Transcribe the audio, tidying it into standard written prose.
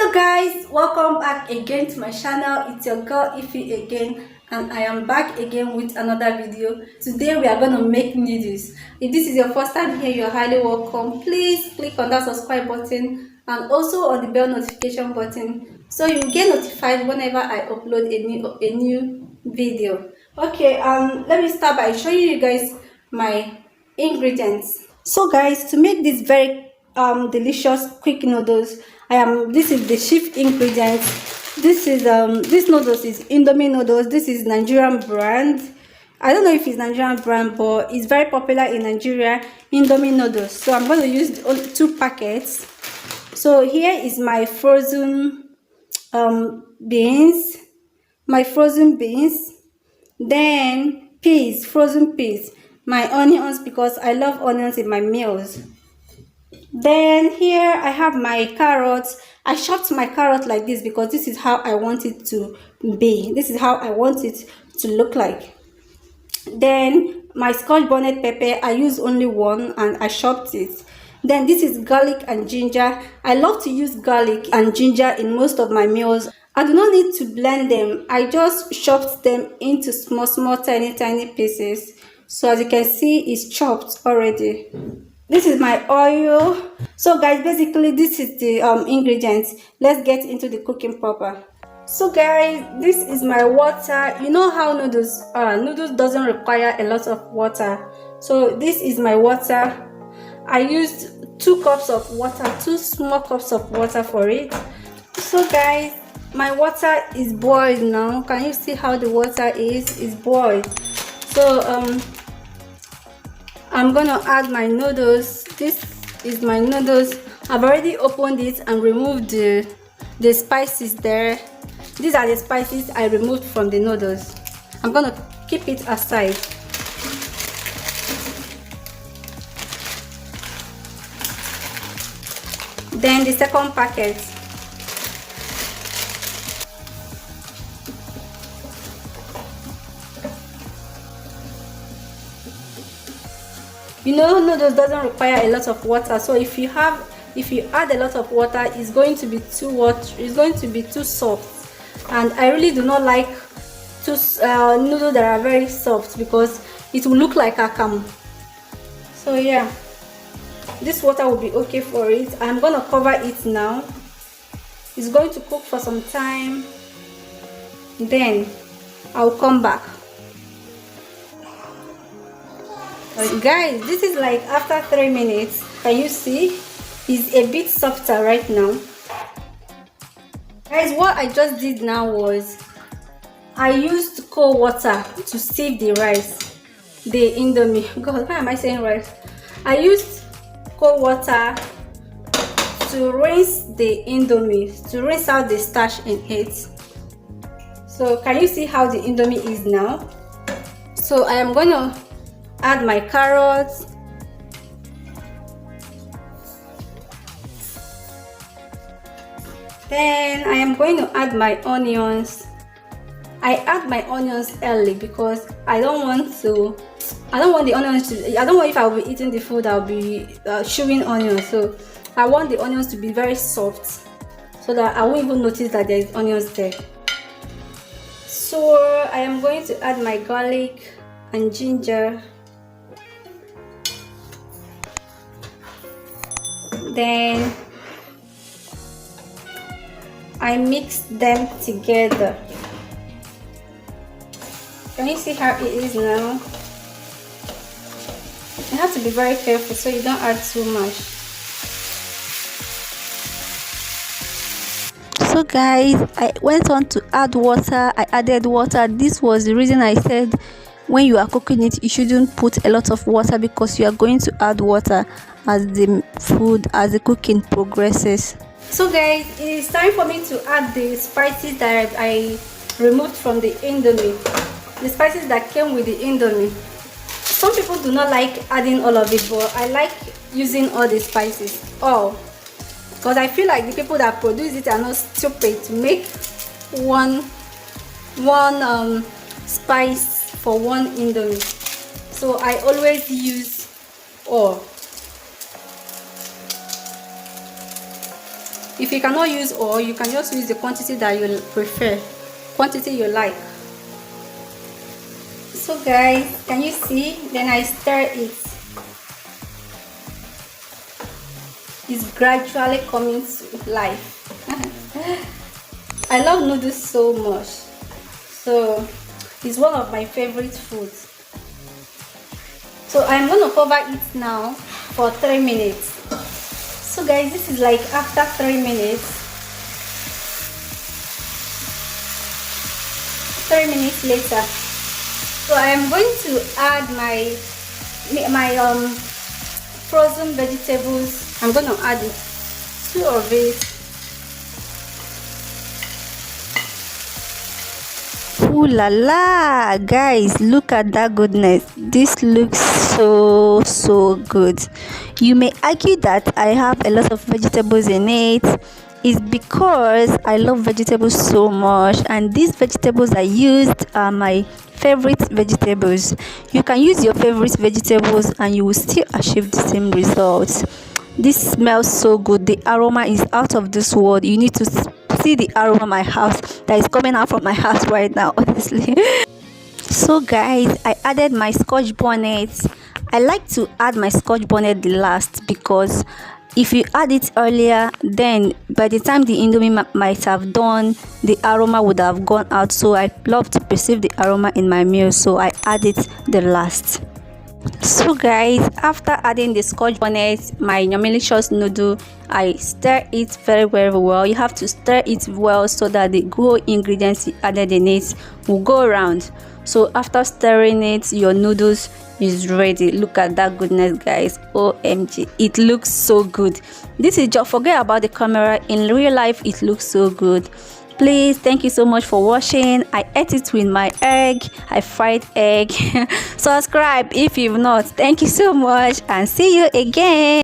Hello guys, welcome back again to my channel. It's your girl Ify again, and I am back again with another video. Today we are going to make noodles. If this is your first time here, you're highly welcome. Please click on that subscribe button and also on the bell notification button so you get notified whenever I upload a new video. Okay, let me start by showing you guys my ingredients. So guys, to make this very delicious quick noodles, this is the chief ingredients. This noodles is indomie noodles. This is Nigerian brand. I don't know if it's Nigerian brand, but it's very popular in Nigeria, indomie noodles. So I'm going to use 2 packets. So here is my frozen beans, then peas, frozen peas, my onions because I love onions in my meals. Then here I have my carrots. I chopped my carrot like this because this is how I want it to be. This is how I want it to look like. Then my scotch bonnet pepper, I use only one and I chopped it. Then this is garlic and ginger. I love to use garlic and ginger in most of my meals. I do not need to blend them. I just chopped them into small tiny pieces. So as you can see, it's chopped already. This is my oil. So guys, basically this is the ingredients. Let's get into the cooking proper. So guys, this is my water. You know how noodles are. Noodles doesn't require a lot of water. So this is my water. I used 2 cups of water, 2 small cups of water for it. So guys, my water is boiled now. Can you see how the water is? It's boiled. So I'm gonna add my noodles. This is my noodles. I've already opened it and removed the spices there. These are the spices I removed from the noodles. I'm gonna keep it aside. Then the second packet. You know, noodles doesn't require a lot of water, so if you add a lot of water, it's going to be too soft, and I really do not like noodles that are very soft because it will look like akam. So yeah, this water will be okay for it. I'm gonna cover it now. It's going to cook for some time, then I'll come back. Guys, this is like after 3 minutes. Can you see? It's a bit softer right now. Guys, what I just did now was I used cold water to sieve the rice, the indomie. God, why am I saying rice? I used cold water to rinse the indomie, to rinse out the starch in it. So can you see how the indomie is now? So I am going to add my carrots, then I am going to add my onions. I add my onions early because I don't want the onions to, I don't want, if I'll be eating the food, I'll be chewing onions. So I want the onions to be very soft so that I won't even notice that there is onions there. So I am going to add my garlic and ginger. Then I mix them together. Can you see how it is now? You have to be very careful so you don't add too much. So guys, I went on to add water. I added water. This was the reason I said when you are cooking it, you shouldn't put a lot of water because you are going to add water as the cooking progresses. So guys, it is time for me to add the spices that I removed from the indomie, the spices that came with the indomie. Some people do not like adding all of it, but I like using all the spices, because I feel like the people that produce it are not stupid to make one spice for one indomie. So I always use all. If you cannot use oil, you can just use the quantity that you prefer, quantity you like. So guys, can you see? Then I stir it. It's gradually coming to life. I love noodles so much. So it's one of my favorite foods. So I'm going to cover it now for 3 minutes. So guys, this is like after 3 minutes. 3 minutes later. So I am going to add my frozen vegetables. I'm going to add it, 2 of it. Ooh la la, guys, look at that goodness. This looks so good. You may argue that I have a lot of vegetables in it. It's because I love vegetables so much, and these vegetables I used are my favorite vegetables. You can use your favorite vegetables and you will still achieve the same results. This smells so good. The aroma is out of this world. You need to see the aroma of my house that is coming out from my house right now, honestly. So guys, I added my scotch bonnet. I like to add my scotch bonnet the last, because if you add it earlier, then by the time the indomie might have done, the aroma would have gone out. So I love to perceive the aroma in my meal, so I add it the last. So guys, after adding the scotch bonnet, my nummilicious noodle, I stir it very well. You have to stir it well so that the whole ingredients added in it will go around. So after stirring it, your noodles is ready. Look at that goodness, guys. OMG, it looks so good. This is just, forget about the camera, in real life it looks so good. Please, thank you so much for watching. I ate it with my egg. I fried egg. Subscribe if you've not. Thank you so much, and see you again.